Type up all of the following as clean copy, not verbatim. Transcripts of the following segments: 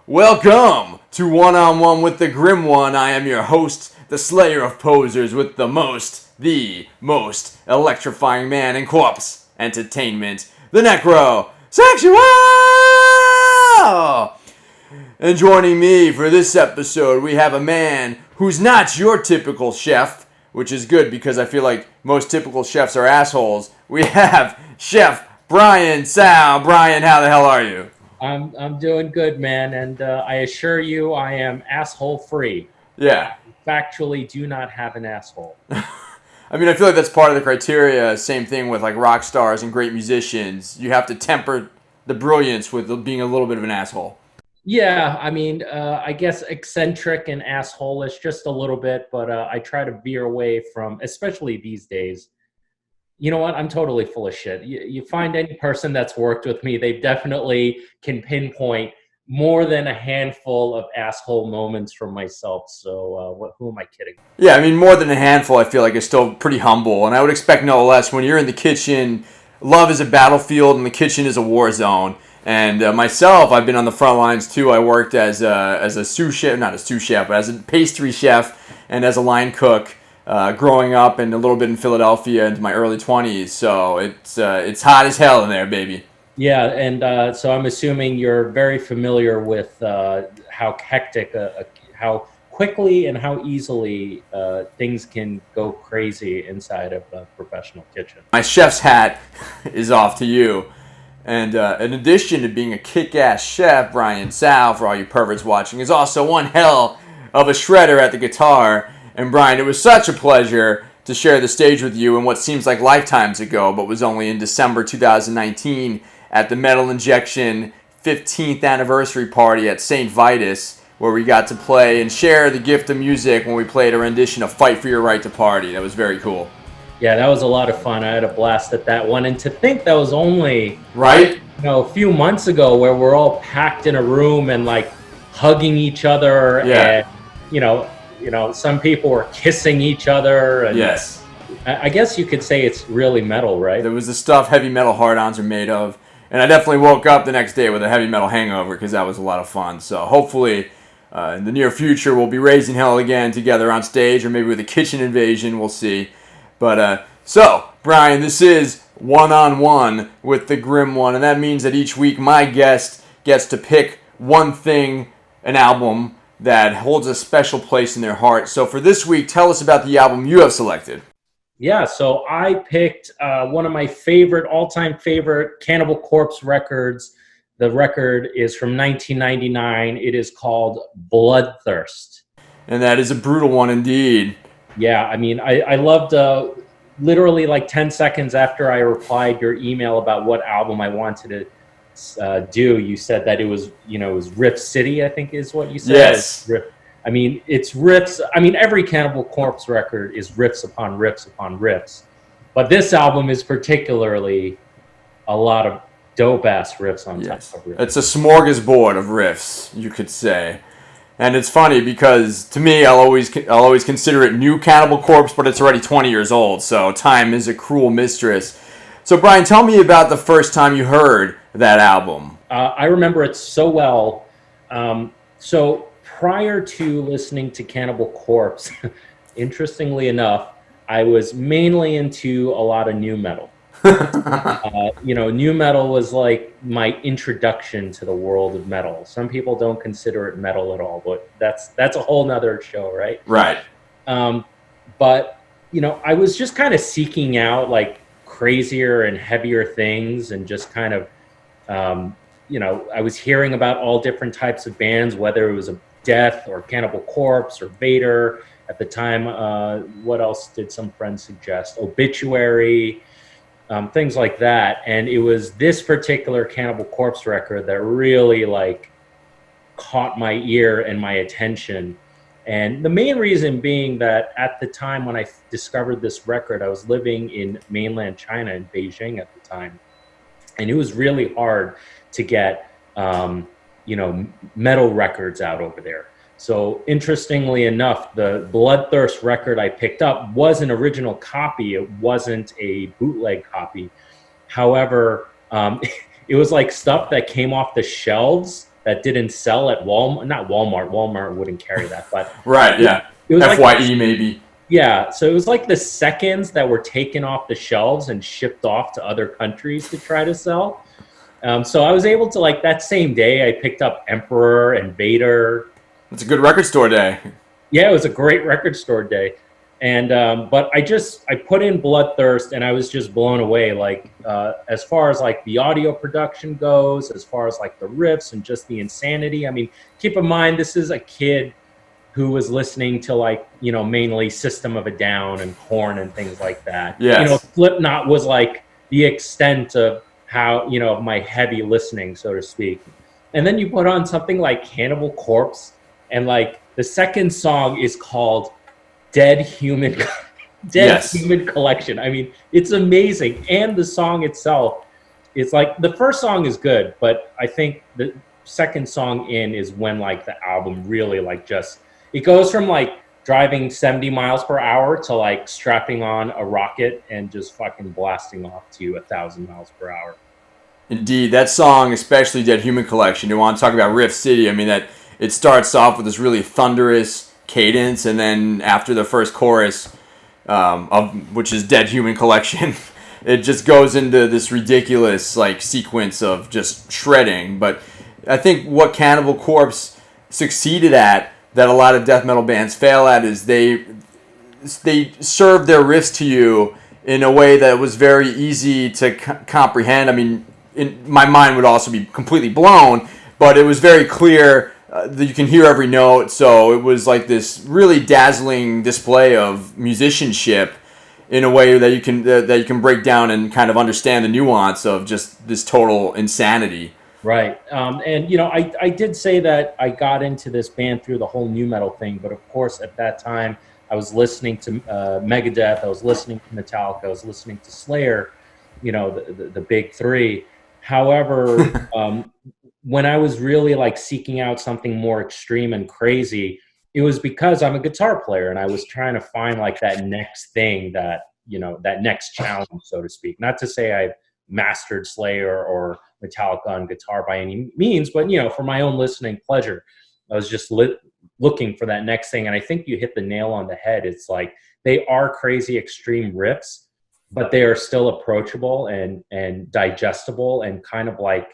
Welcome to One on One with the Grim One. I am your host, the Slayer of Posers with the most electrifying man in corpse entertainment, the Necrosexual! And joining me for this episode, we have a man who's not your typical chef, which is good because I feel like most typical chefs are assholes. We have Chef Brian Tsao. Brian, how the hell are you? I'm doing good, man, and I assure you I am asshole free. Yeah. I factually do not have an asshole. I mean, I feel like that's part of the criteria. Same thing with like rock stars and great musicians. You have to temper the brilliance with being a little bit of an asshole. Yeah, I mean, I guess eccentric and asshole-ish just a little bit, but I try to veer away from, especially these days. You know what? I'm totally full of shit. You find any person that's worked with me, they definitely can pinpoint more than a handful of asshole moments from myself. So who am I kidding? Yeah, I mean, more than a handful, I feel like is still pretty humble. And I would expect no less when you're in the kitchen. Love is a battlefield and the kitchen is a war zone. And myself, I've been on the front lines too. I worked as a sous chef, not a sous chef, but as a pastry chef and as a line cook. Growing up and a little bit in Philadelphia into my early 20s, so it's hot as hell in there, baby. Yeah, and so I'm assuming you're very familiar with how hectic, how quickly and how easily things can go crazy inside of a professional kitchen. My chef's hat is off to you. And in addition to being a kick-ass chef, Brian Tsao, for all you perverts watching, is also one hell of a shredder at the guitar. And Brian, it was such a pleasure to share the stage with you in what seems like lifetimes ago, but was only in December 2019 at the Metal Injection 15th anniversary party at St. Vitus, where we got to play and share the gift of music when we played a rendition of Fight for Your Right to Party. That was very cool. Yeah, that was a lot of fun. I had a blast at that one. And to think that was only, right? A few months ago where we're all packed in a room and like hugging each other. Yeah. And, some people were kissing each other. And yes. I guess you could say it's really metal, right? There was the stuff heavy metal hard-ons are made of. And I definitely woke up the next day with a heavy metal hangover because that was a lot of fun. So hopefully in the near future we'll be raising hell again together on stage, or maybe with a kitchen invasion, we'll see. But so, Brian, this is one-on-one with the Grim One, and that means that each week my guest gets to pick one thing, an album, that holds a special place in their heart. So for this week, tell us about the album you have selected. Yeah, so I picked one of my all-time favorite Cannibal Corpse records. The record is from 1999. It is called Bloodthirst. And that is a brutal one indeed. Yeah, I mean, I loved literally like 10 seconds after I replied your email about what album I wanted to do, you said that it was Riff City, I think is what you said. Yes. I mean, it's riffs. I mean, every Cannibal Corpse record is riffs upon riffs upon riffs. But this album is particularly a lot of dope-ass riffs on top of riffs. It's a smorgasbord of riffs, you could say. And it's funny because to me, I'll always consider it new Cannibal Corpse, but it's already 20 years old, so time is a cruel mistress. So, Brian, tell me about the first time you heard that album. I remember it so well. So prior to listening to Cannibal Corpse, interestingly enough, I was mainly into a lot of nu metal. Nu metal was like my introduction to the world of metal. Some people don't consider it metal at all, but that's a whole nother show, right? Right. But I was just kind of seeking out like crazier and heavier things, and just kind of I was hearing about all different types of bands, whether it was a Death or Cannibal Corpse or Vader at the time. What else did some friends suggest? Obituary, things like that. And it was this particular Cannibal Corpse record that really like caught my ear and my attention. And the main reason being that at the time when I discovered this record, I was living in mainland China, in Beijing at the time. And it was really hard to get, metal records out over there. So interestingly enough, the Bloodthirst record I picked up was an original copy. It wasn't a bootleg copy. However, it was like stuff that came off the shelves that didn't sell at Walmart. Not Walmart. Walmart wouldn't carry that, but Right, yeah. it was FYE like, maybe. yeah. So it was like the seconds that were taken off the shelves and shipped off to other countries to try to sell. So I was able to, like, that same day, I picked up Emperor and Vader. It's a good record store day. Yeah, it was a great record store day. And but I put in Bloodthirst, and I was just blown away. Like as far as like the audio production goes, as far as like the riffs and just the insanity. I mean, keep in mind this is a kid who was listening to, like, mainly System of a Down and Korn and things like that. Yes. Slipknot was like the extent of how my heavy listening, so to speak. And then you put on something like Cannibal Corpse, and like the second song is called Dead Human Human Collection. I mean, it's amazing. And the song itself, it's like, the first song is good, but I think the second song in is when like the album really like just, it goes from like driving 70 miles per hour to like strapping on a rocket and just fucking blasting off to 1,000 miles per hour. Indeed, that song, especially Dead Human Collection, you want to talk about Riff City. I mean, that it starts off with this really thunderous cadence, and then after the first chorus, which is Dead Human Collection, it just goes into this ridiculous like sequence of just shredding. But I think what Cannibal Corpse succeeded at, that a lot of death metal bands fail at, is they served their riffs to you in a way that was very easy to comprehend. I mean, my mind would also be completely blown, but it was very clear that you can hear every note. So it was like this really dazzling display of musicianship in a way that you can break down and kind of understand the nuance of just this total insanity. Right. And, I did say that I got into this band through the whole nu metal thing, but of course at that time I was listening to Megadeth, I was listening to Metallica, I was listening to Slayer, the big three. However, when I was really like seeking out something more extreme and crazy, it was because I'm a guitar player and I was trying to find like that next thing that, that next challenge, so to speak. Not to say I've mastered Slayer or Metallica on guitar by any means, but, for my own listening pleasure, I was just looking for that next thing. And I think you hit the nail on the head. It's like, they are crazy extreme riffs, but they are still approachable and digestible and kind of like,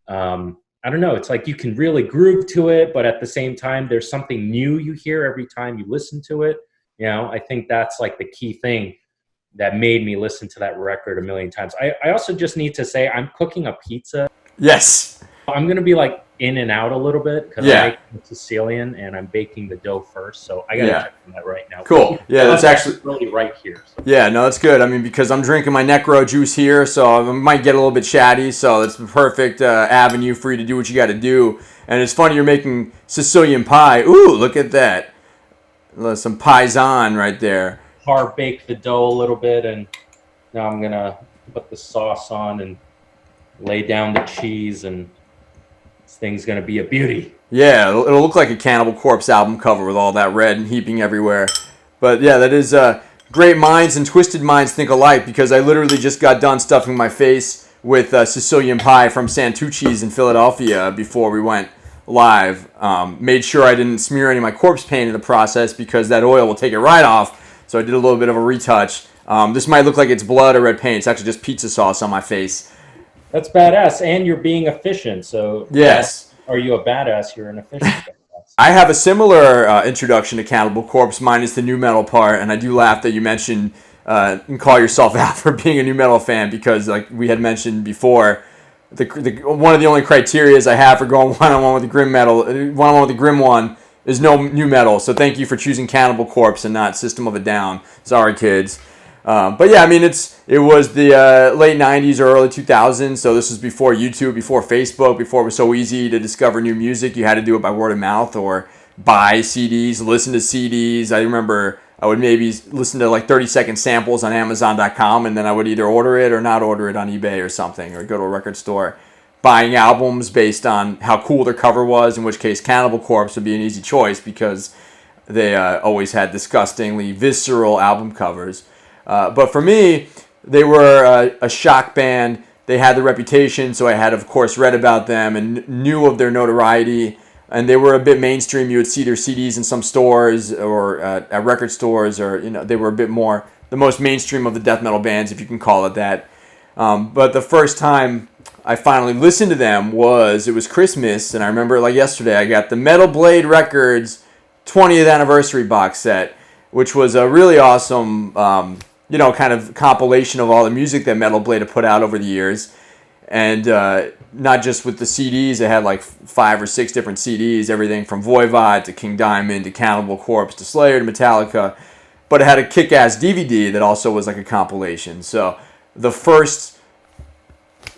I don't know, it's like you can really groove to it, but at the same time, there's something new you hear every time you listen to it. I think that's like the key thing that made me listen to that record a million times. I also just need to say, I'm cooking a pizza. Yes. I'm going to be like in and out a little bit because I'm making Sicilian and I'm baking the dough first. So I got to check on that right now. Cool. Yeah, that's actually really right here. So. Yeah, no, that's good. I mean, because I'm drinking my Necro juice here, so I might get a little bit chatty. So it's the perfect avenue for you to do what you got to do. And it's funny, you're making Sicilian pie. Ooh, look at that. Some paisan right there. Hard bake the dough a little bit, and now I'm going to put the sauce on and lay down the cheese, and this thing's going to be a beauty. Yeah, it'll look like a Cannibal Corpse album cover with all that red and heaping everywhere. But yeah, that is great minds and twisted minds think alike, because I literally just got done stuffing my face with Sicilian pie from Santucci's in Philadelphia before we went live. Made sure I didn't smear any of my corpse paint in the process, because that oil will take it right off. So I did a little bit of a retouch. This might look like it's blood or red paint. It's actually just pizza sauce on my face. That's badass, and you're being efficient. So yes, are you a badass? You're an efficient badass. I have a similar introduction to Cannibal Corpse, minus the nu metal part, and I do laugh that you mentioned and call yourself out for being a nu metal fan, because, like we had mentioned before, one of the only criterias I have for going one-on-one with the grim metal, one-on-one with the grim one, is no nu metal. So thank you for choosing Cannibal Corpse and not System of a Down. Sorry, kids. But yeah, I mean, it was the late 90s or early 2000s, so this was before YouTube, before Facebook, before it was so easy to discover new music. You had to do it by word of mouth or buy CDs, listen to CDs. I remember I would maybe listen to like 30-second samples on Amazon.com, and then I would either order it or not order it on eBay or something, or go to a record store. Buying albums based on how cool their cover was, in which case Cannibal Corpse would be an easy choice, because they always had disgustingly visceral album covers. But for me, they were a shock band they had the reputation, so I had, of course, read about them and knew of their notoriety. And they were a bit mainstream. You would see their CDs in some stores or at record stores, or they were a bit more the most mainstream of the death metal bands, if you can call it that. But the first time I finally listened to them was Christmas, and I remember like yesterday. I got the Metal Blade Records 20th anniversary box set, which was a really awesome, kind of compilation of all the music that Metal Blade had put out over the years. And not just with the CDs, it had like 5 or 6 different CDs, everything from Voivod to King Diamond to Cannibal Corpse to Slayer to Metallica. But it had a kick-ass DVD that also was like a compilation. So the first,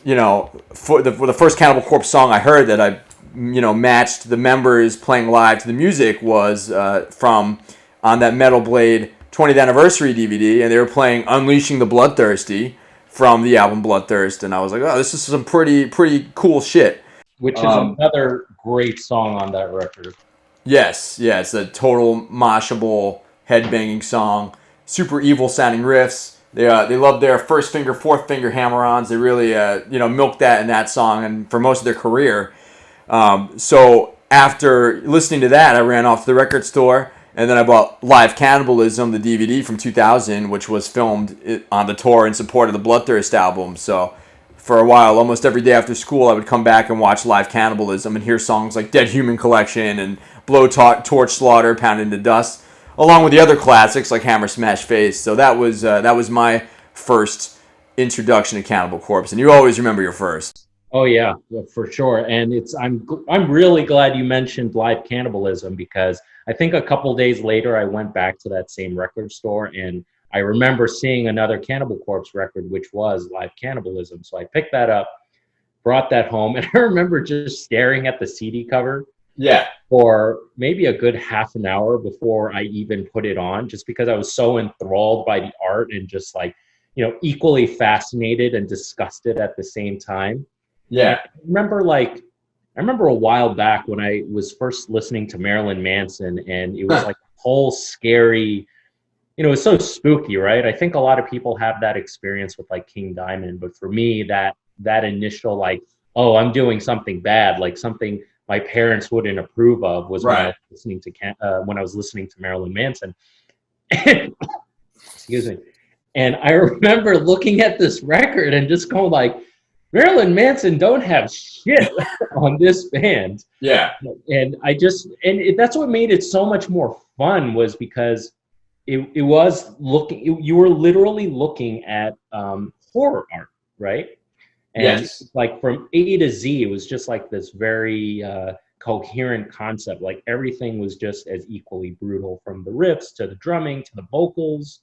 for the first Cannibal Corpse song I heard that I, matched the members playing live to the music was from on that Metal Blade 20th anniversary DVD, and they were playing Unleashing the Bloodthirsty from the album Bloodthirst, and I was like, oh, this is some pretty cool shit. Which is another great song on that record. Yes, it's a total moshable, headbanging song. Super evil sounding riffs. They love their first finger, fourth finger hammer-ons. They really milked that in that song, and for most of their career. So after listening to that, I ran off to the record store, and then I bought Live Cannibalism, the DVD from 2000, which was filmed on the tour in support of the Bloodthirst album. So for a while, almost every day after school, I would come back and watch Live Cannibalism and hear songs like Dead Human Collection and Blow Torch Slaughter, Pounded into Dust, along with the other classics like Hammer Smash Face. So that was my first introduction to Cannibal Corpse, and you always remember your first. Oh yeah, for sure. And I'm really glad you mentioned Live Cannibalism, because I think a couple days later I went back to that same record store and I remember seeing another Cannibal Corpse record, which was Live Cannibalism. So I picked that up, brought that home, and I remember just staring at the CD cover for maybe a good half an hour before I even put it on, just because I was so enthralled by the art and just like, equally fascinated and disgusted at the same time. Yeah. I remember a while back when I was first listening to Marilyn Manson, and it was like a whole scary, it was so spooky, right? I think a lot of people have that experience with like King Diamond, but for me, that initial like, oh, I'm doing something bad, like something my parents wouldn't approve of, was when I was listening to Marilyn Manson. Excuse me. And I remember looking at this record and just going like, Marilyn Manson don't have shit on this band. Yeah. And that's what made it so much more fun, was because it was you were literally looking at horror art, right? And like from A to Z, it was just like this very coherent concept. Like everything was just as equally brutal, from the riffs to the drumming to the vocals.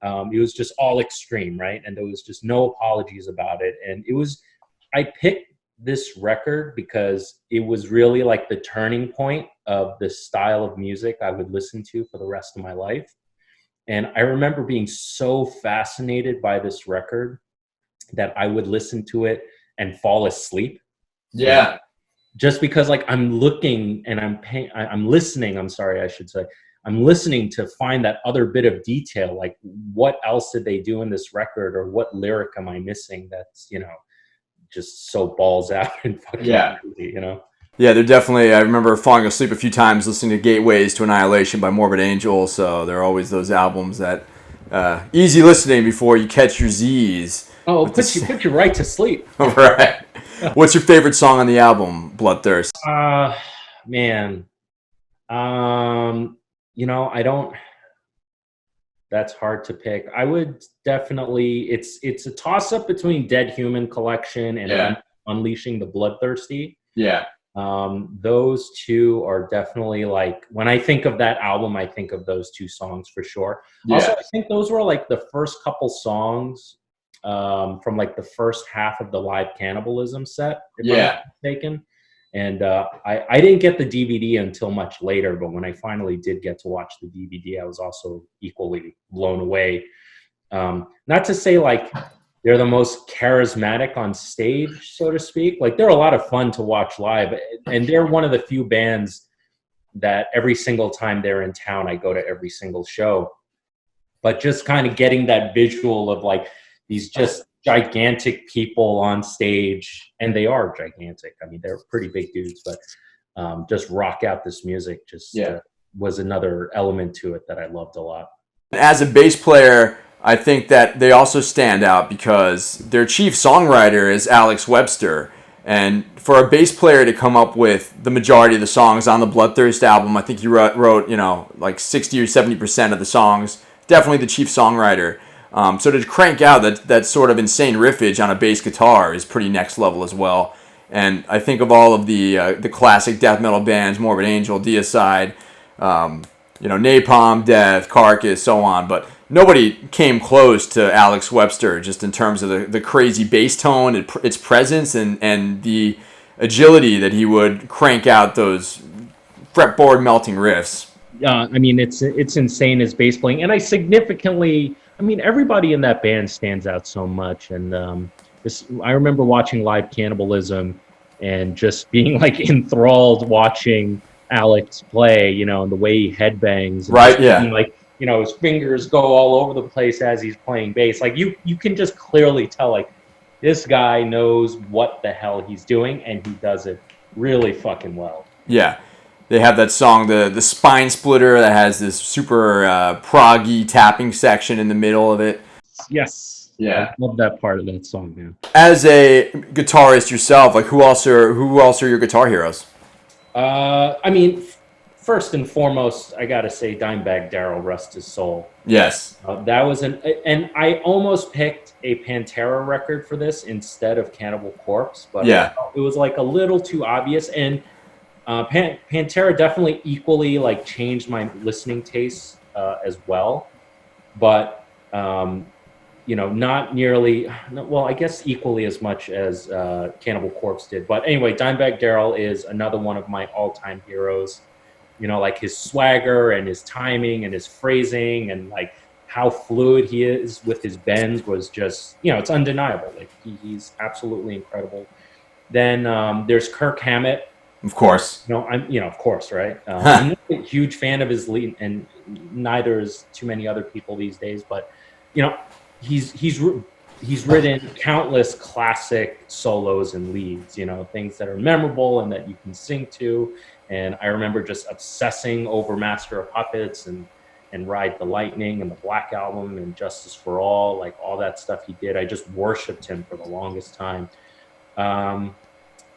It was just all extreme, right? And there was just no apologies about it. And I picked this record because it was really like the turning point of the style of music I would listen to for the rest of my life. And I remember being so fascinated by this record that I would listen to it and fall asleep. Yeah. Just because like I'm looking and I'm listening, I should say. I'm listening to find that other bit of detail, like what else did they do in this record, or what lyric am I missing that's, just so balls out and fucking crazy, Yeah, they're definitely, I remember falling asleep a few times listening to Gateways to Annihilation by Morbid Angel, so there are always those albums that easy listening before you catch your Z's. Oh, put you right to sleep. Right. What's your favorite song on the album, Bloodthirst? Man. That's hard to pick. I would definitely, it's a toss-up between Dead Human Collection and Unleashing the Bloodthirsty. Yeah. Those two are definitely like, when I think of that album, I think of those two songs for sure. Yeah. Also, I think those were like the first couple songs from like the first half of the Live Cannibalism set, if I'm not mistaken. And I didn't get the DVD until much later, but when I finally did get to watch the DVD, I was also equally blown away. Not to say like they're the most charismatic on stage, so to speak. Like they're a lot of fun to watch live, and they're one of the few bands that every single time they're in town, I go to every single show. But just kind of getting that visual of like these just gigantic people on stage, and they are gigantic. I mean, they're pretty big dudes, but just rock out this music just was another element to it that I loved a lot. As a bass player, I think that they also stand out because their chief songwriter is Alex Webster. And for a bass player to come up with the majority of the songs on the Bloodthirst album, I think he wrote like 60 or 70% of the songs. Definitely the chief songwriter. So to crank out that sort of insane riffage on a bass guitar is pretty next level as well. And I think of all of the classic death metal bands, Morbid Angel, Deicide, Napalm Death, Carcass, so on, but nobody came close to Alex Webster just in terms of the crazy bass tone, its presence, and the agility that he would crank out those fretboard melting riffs. I mean, it's insane his bass playing, and everybody in that band stands out so much. And I remember watching live Cannibalism and just being like enthralled watching Alex play, and the way he headbangs. Right, yeah. Like, his fingers go all over the place as he's playing bass. Like, you can just clearly tell, like, this guy knows what the hell he's doing, and he does it really fucking well. Yeah. They have that song, the Spine Splitter, that has this super proggy tapping section in the middle of it. Yes. Yeah. I love that part of that song, man. As a guitarist yourself, like, who else are your guitar heroes? First and foremost, I gotta say Dimebag Darrell, rest his soul. Yes. That was and I almost picked a Pantera record for this instead of Cannibal Corpse, but it was like a little too obvious. And Pantera definitely equally like changed my listening tastes as well, but not nearly. Well, I guess equally as much as Cannibal Corpse did. But anyway, Dimebag Darrell is another one of my all-time heroes. Like his swagger and his timing and his phrasing and like how fluid he is with his bends was just, it's undeniable. Like he's absolutely incredible. Then there's Kirk Hammett. Of course. Of course, right? I'm not a huge fan of his lead, and neither is too many other people these days. But he's written countless classic solos and leads. Things that are memorable and that you can sing to. And I remember just obsessing over Master of Puppets and Ride the Lightning and the Black Album and Justice for All, like all that stuff he did. I just worshipped him for the longest time.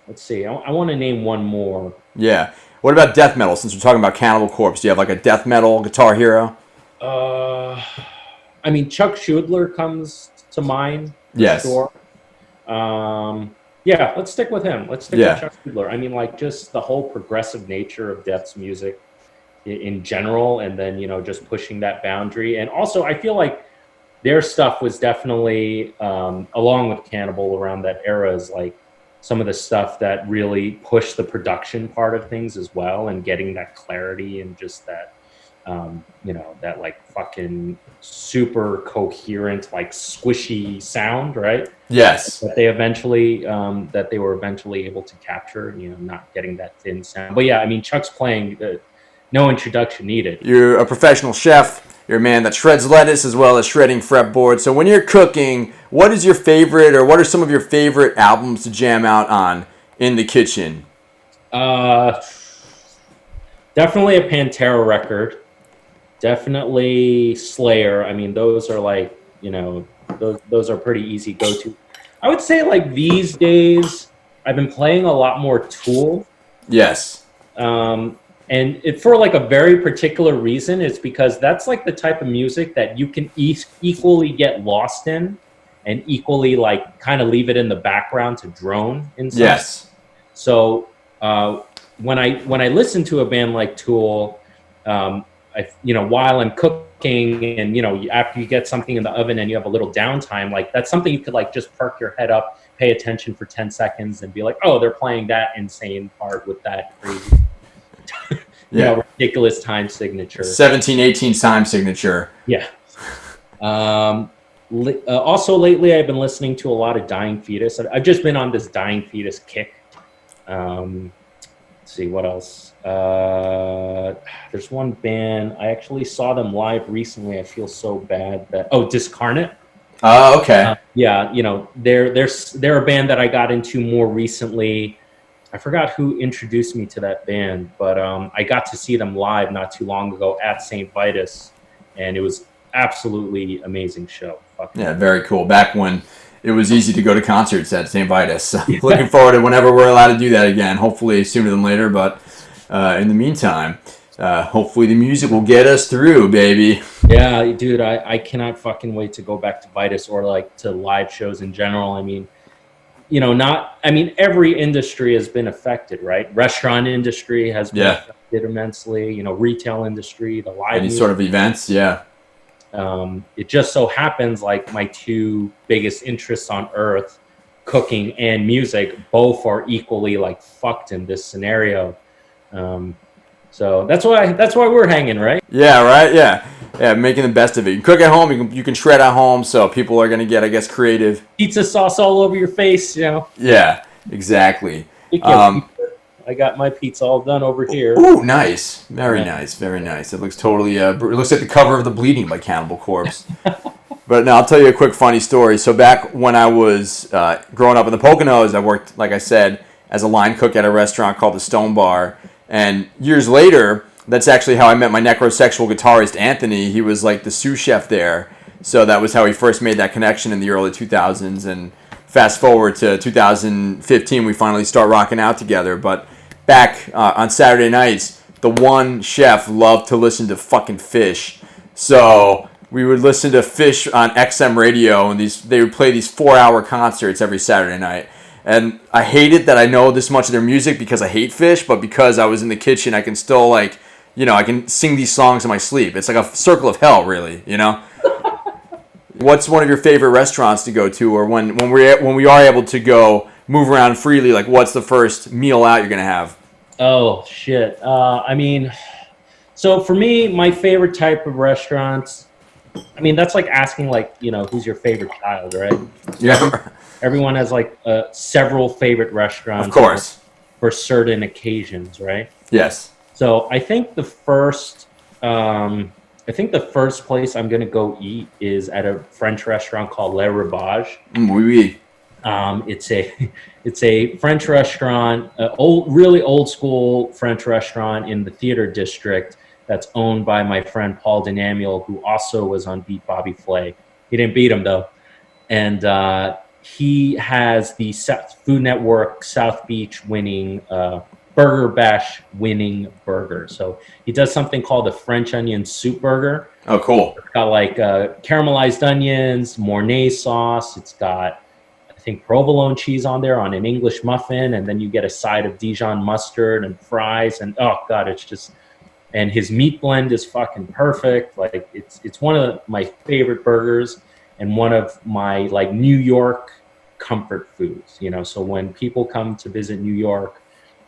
Let's see. I want to name one more. Yeah. What about death metal? Since we're talking about Cannibal Corpse, do you have like a death metal guitar hero? Chuck Schuldler comes to mind. Yes. Sure. Yeah, let's stick with him. Let's stick with Chuck Schuldler. Just the whole progressive nature of Death's music in general, and then, just pushing that boundary. And also, I feel like their stuff was definitely, along with Cannibal around that era, is like some of the stuff that really pushed the production part of things as well, and getting that clarity and just that, that like fucking super coherent, like squishy sound, right? Yes. That they were eventually able to capture, not getting that thin sound. But yeah, Chuck's playing, no introduction needed. You're a professional chef. You're a man that shreds lettuce as well as shredding fretboard. So when you're cooking, what is your favorite, or what are some of your favorite albums to jam out on in the kitchen? Definitely a Pantera record. Definitely Slayer. Those are like, those are pretty easy go-to. I would say like these days, I've been playing a lot more Tool. Yes. And it for like a very particular reason. It's because that's like the type of music that you can equally get lost in and equally like kind of leave it in the background to drone in some Yes. So when I listen to a band like Tool, while I'm cooking and, after you get something in the oven and you have a little downtime, like that's something you could like just perk your head up, pay attention for 10 seconds and be like, oh, they're playing that insane part with that crazy, ridiculous time signature. 17/18 time signature. Yeah. Also lately I've been listening to a lot of Dying Fetus. I've just been on this Dying Fetus kick. Let's see what else. There's one band, I actually saw them live recently. I feel so bad that Discarnate. Oh, okay. Yeah, you know, they're a band that I got into more recently. I forgot who introduced me to that band, but I got to see them live not too long ago at St. Vitus, and it was absolutely amazing show. Yeah, Fucking very cool. Back when it was easy to go to concerts at St. Vitus. So looking yeah, forward to whenever we're allowed to do that again. Hopefully sooner than later. But in the meantime, hopefully the music will get us through, baby. yeah, dude, I cannot fucking wait to go back to Vitus or like to live shows in general. I mean, you know, not, I mean, every industry has been affected, right? Restaurant industry has been Yeah. affected immensely, you know, retail industry, the live Any music. sort of events. Yeah. It just so happens like my two biggest interests on earth, cooking and music, both are equally like fucked in this scenario. Um, so that's why we're hanging, right? Yeah. Right. Yeah. Yeah. Making the best of it. You can cook at home. You can shred at home. So people are gonna get, I guess, creative. Pizza sauce all over your face, you know. Yeah. Exactly. Speaking of pizza, I got my pizza all done over here. Ooh, nice. Very Yeah. nice. Very nice. It looks totally. It looks like the cover of The Bleeding by Cannibal Corpse. But now I'll tell you a quick funny story. So back when I was growing up in the Poconos, I worked, like I said, as a line cook at a restaurant called the Stone Bar. And years later, that's actually how I met my necrosexual guitarist Anthony. He was like the sous chef there. So that was how he first made that connection in the early 2000s. And fast forward to 2015, we finally start rocking out together. But back on Saturday nights, the one chef loved to listen to fucking Fish. So we would listen to Fish on XM radio, and they would play these 4-hour concerts every Saturday night. And I hate it that I know this much of their music because I hate Fish, but because I was in the kitchen, I can still like, I can sing these songs in my sleep. It's like a circle of hell, really. What's one of your favorite restaurants to go to, or when we are able to go move around freely? Like, what's the first meal out you're gonna have? Oh shit. I mean, so for me, my favorite type of restaurants. I mean, that's like asking like, you know, who's your favorite child, right? So Yeah, everyone has like several favorite of restaurants course. for certain occasions, right? Yes. So I think the first place I'm gonna go eat is at a French restaurant called Le Rebage. Oui, oui. It's a it's a French restaurant, really old school French restaurant in the theater district that's owned by my friend Paul Denamiel, who also was on Beat Bobby Flay. He didn't beat him though, and he has the Food Network South Beach winning Burger Bash winning burger. So he does something called the French onion soup burger. Oh, cool. It's got like caramelized onions, Mornay sauce. It's got, I think, provolone cheese on there on an English muffin, and then you get a side of Dijon mustard and fries. And oh god, it's just, and his meat blend is fucking perfect. Like it's one of my favorite burgers and one of my like New York comfort foods. You know, so when people come to visit New York,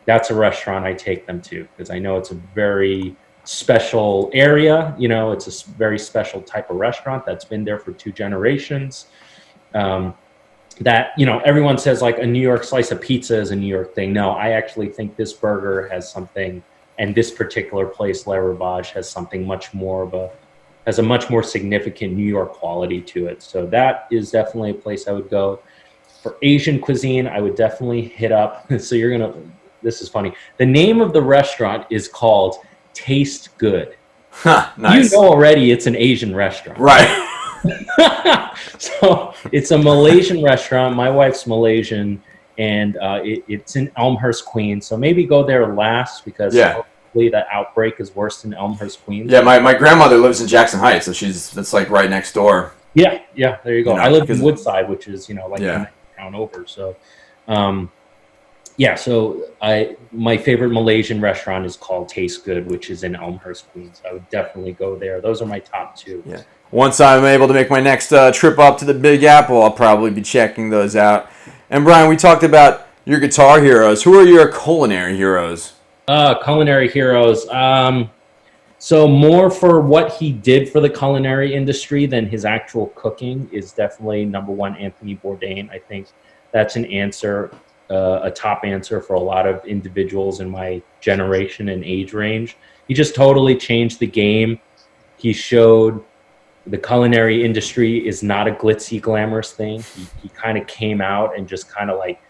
that's a restaurant I take them to because I know it's a very special area. You know, it's a very special type of restaurant that's been there for 2 generations. That, you know, everyone says like a New York slice of pizza is a New York thing. No, I actually think this burger has something, and this particular place, Le Rebage, has something has a much more significant New York quality to it. So that is definitely a place I would go. For Asian cuisine, I would definitely hit up. So this is funny. The name of the restaurant is called Taste Good. Huh, nice. You know already it's an Asian restaurant. Right. So it's a Malaysian restaurant. My wife's Malaysian, and it's in Elmhurst, Queens. So maybe go there last because hopefully that outbreak is worse than Elmhurst, Queens. Yeah, my grandmother lives in Jackson Heights, so that's like right next door. Yeah, there you go. I live in Woodside, which is, like the next town over. So, so my favorite Malaysian restaurant is called Taste Good, which is in Elmhurst, Queens. I would definitely go there. Those are my top two. Yeah. Once I'm able to make my next trip up to the Big Apple, I'll probably be checking those out. And Brian, we talked about your guitar heroes. Who are your culinary heroes? Culinary heroes. So more for what he did for the culinary industry than his actual cooking is definitely number one, Anthony Bourdain. I think that's an answer, a top answer for a lot of individuals in my generation and age range. He just totally changed the game. He showed the culinary industry is not a glitzy, glamorous thing. He kind of came out and just kind of like,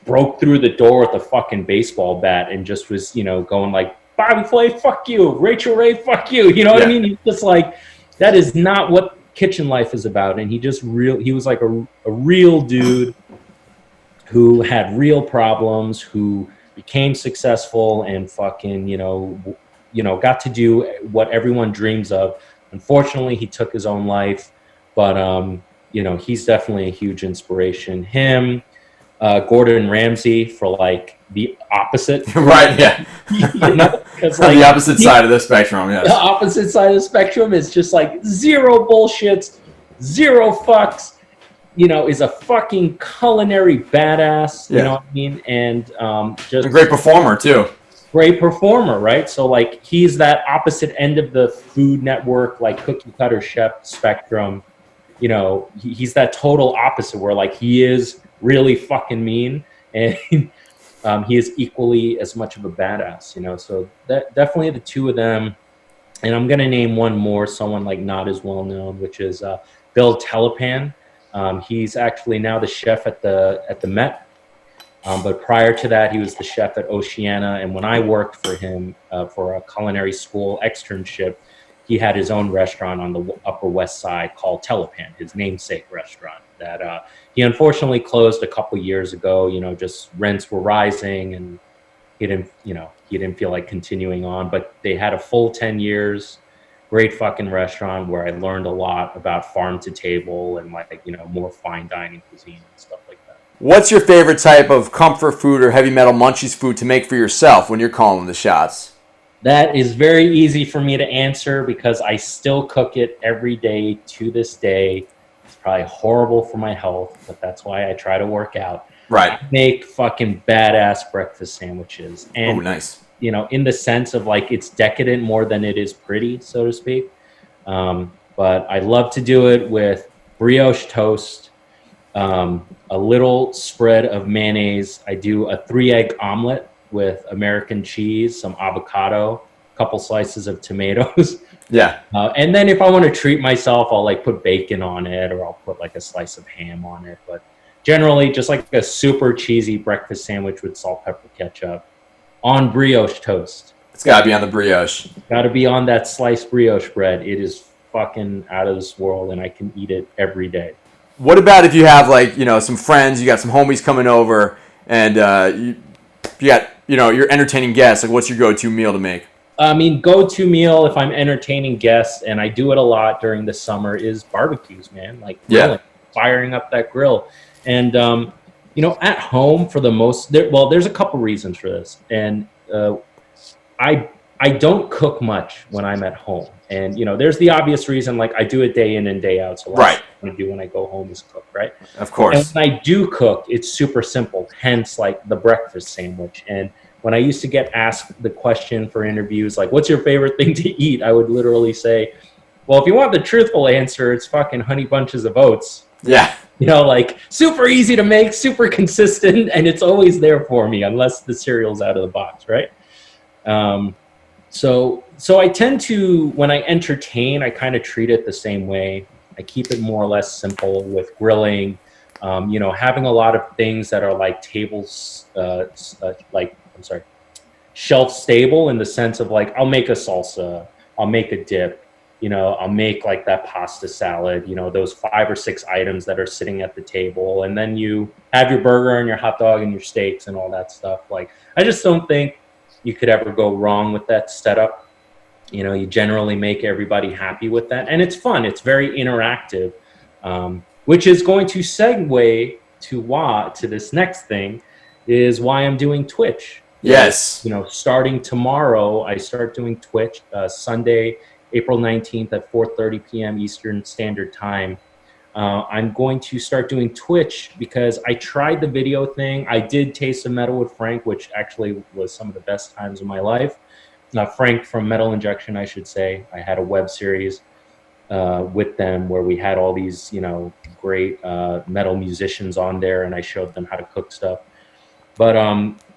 broke through the door with a fucking baseball bat and just was, going like, Bobby Flay, fuck you. Rachel Ray, fuck you. You know what I mean? He's just like, that is not what kitchen life is about. And he was like a real dude who had real problems, who became successful and fucking, got to do what everyone dreams of. Unfortunately, he took his own life, but, he's definitely a huge inspiration. Him, Gordon Ramsay for like the opposite. Right, yeah. Because like, the opposite side of the spectrum, yes. The opposite side of the spectrum is just like zero bullshits, zero fucks, is a fucking culinary badass, you know what I mean? And just a great performer too. Great performer, right? So like he's that opposite end of the Food Network, like cookie cutter chef spectrum. He's that total opposite where like he is really fucking mean and he is equally as much of a badass, so that definitely the two of them. And I'm going to name one more, someone like not as well known, which is Bill Telepan. He's actually now the chef at the Met. But prior to that, he was the chef at Oceana. And when I worked for him for a culinary school externship, he had his own restaurant on the Upper West Side called Telepan, his namesake restaurant that he unfortunately closed a couple years ago. Just rents were rising and he didn't feel like continuing on, but they had a full 10 years, great fucking restaurant where I learned a lot about farm to table and like, more fine dining cuisine and stuff like that. What's your favorite type of comfort food or heavy metal munchies food to make for yourself when you're calling the shots? That is very easy for me to answer because I still cook it every day to this day. It's probably horrible for my health, but that's why I try to work out. Right. I make fucking badass breakfast sandwiches. And, nice. In the sense of like it's decadent more than it is pretty, so to speak. But I love to do it with brioche toast, a little spread of mayonnaise. I do a 3-egg omelet with American cheese, some avocado, a couple slices of tomatoes. Yeah. And then if I want to treat myself, I'll like put bacon on it or I'll put like a slice of ham on it. But generally just like a super cheesy breakfast sandwich with salt, pepper, ketchup on brioche toast. It's got to be on the brioche. Got to be on that sliced brioche bread. It is fucking out of this world and I can eat it every day. What about if you have like, some friends, you got some homies coming over and you got, you're entertaining guests. Like what's your go-to meal to make? I mean, go-to meal if I'm entertaining guests, and I do it a lot during the summer, is barbecues, man. Like grilling, firing up that grill. And, at home for the most, there's a couple reasons for this. And I don't cook much when I'm at home. And, there's the obvious reason, like I do it day in and day out. So what I do when I go home is cook, right? Of course. And when I do cook, it's super simple, hence like the breakfast sandwich. And when I used to get asked the question for interviews, like, what's your favorite thing to eat? I would literally say, well, if you want the truthful answer, it's fucking honey bunches of oats. Yeah. Like super easy to make, super consistent, and it's always there for me unless the cereal's out of the box, right? So I tend to, when I entertain, I kind of treat it the same way. I keep it more or less simple with grilling, having a lot of things that are like shelf stable in the sense of like, I'll make a salsa, I'll make a dip, I'll make like that pasta salad, those 5 or 6 items that are sitting at the table. And then you have your burger and your hot dog and your steaks and all that stuff. Like, I just don't think you could ever go wrong with that setup. You generally make everybody happy with that. And it's fun. It's very interactive, which is going to segue to this next thing is why I'm doing Twitch. Yes. Starting tomorrow, I start doing Twitch, Sunday, April 19th at 4:30 p.m. Eastern Standard Time. I'm going to start doing Twitch because I tried the video thing. I did Taste of Metal with Frank, which actually was some of the best times of my life. Frank from Metal Injection, I should say. I had a web series with them where we had all these, great metal musicians on there, and I showed them how to cook stuff. But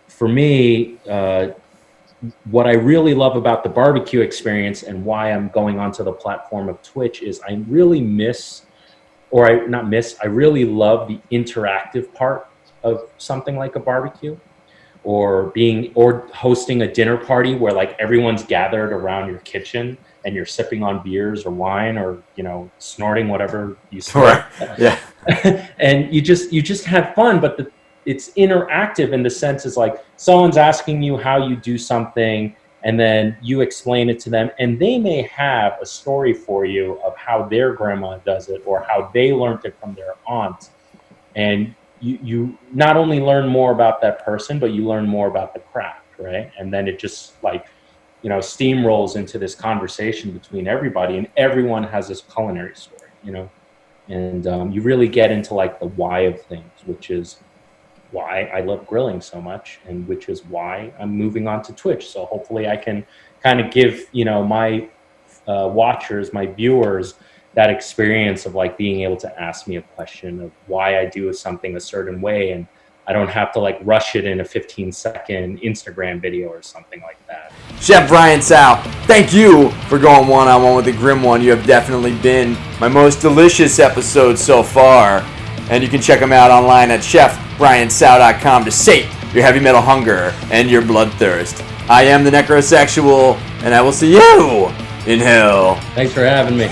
for me, what I really love about the barbecue experience and why I'm going onto the platform of Twitch is I really I really love the interactive part of something like a barbecue, or hosting a dinner party where like everyone's gathered around your kitchen and you're sipping on beers or wine, or, you know, snorting whatever you snort. Yeah. And you just have fun, but it's interactive in the sense is like someone's asking you how you do something, and then you explain it to them, and they may have a story for you of how their grandma does it or how they learned it from their aunt. And you not only learn more about that person, but you learn more about the craft, right? And then it just like, you know, steamrolls into this conversation between everybody, and everyone has this culinary story, you know. And you really get into like the why of things, which is why I love grilling so much, and which is why I'm moving on to Twitch. So hopefully I can kind of give, you know, my watchers, my viewers, that experience of like being able to ask me a question of why I do something a certain way, and I don't have to like rush it in a 15-second Instagram video or something like that. Chef Brian Tsao, thank you for going one-on-one with the Grim One. You have definitely been my most delicious episode so far. And you can check them out online at chefbriantsao.com to sate your heavy metal hunger and your bloodthirst. I am the Necrosexual, and I will see you in hell. Thanks for having me.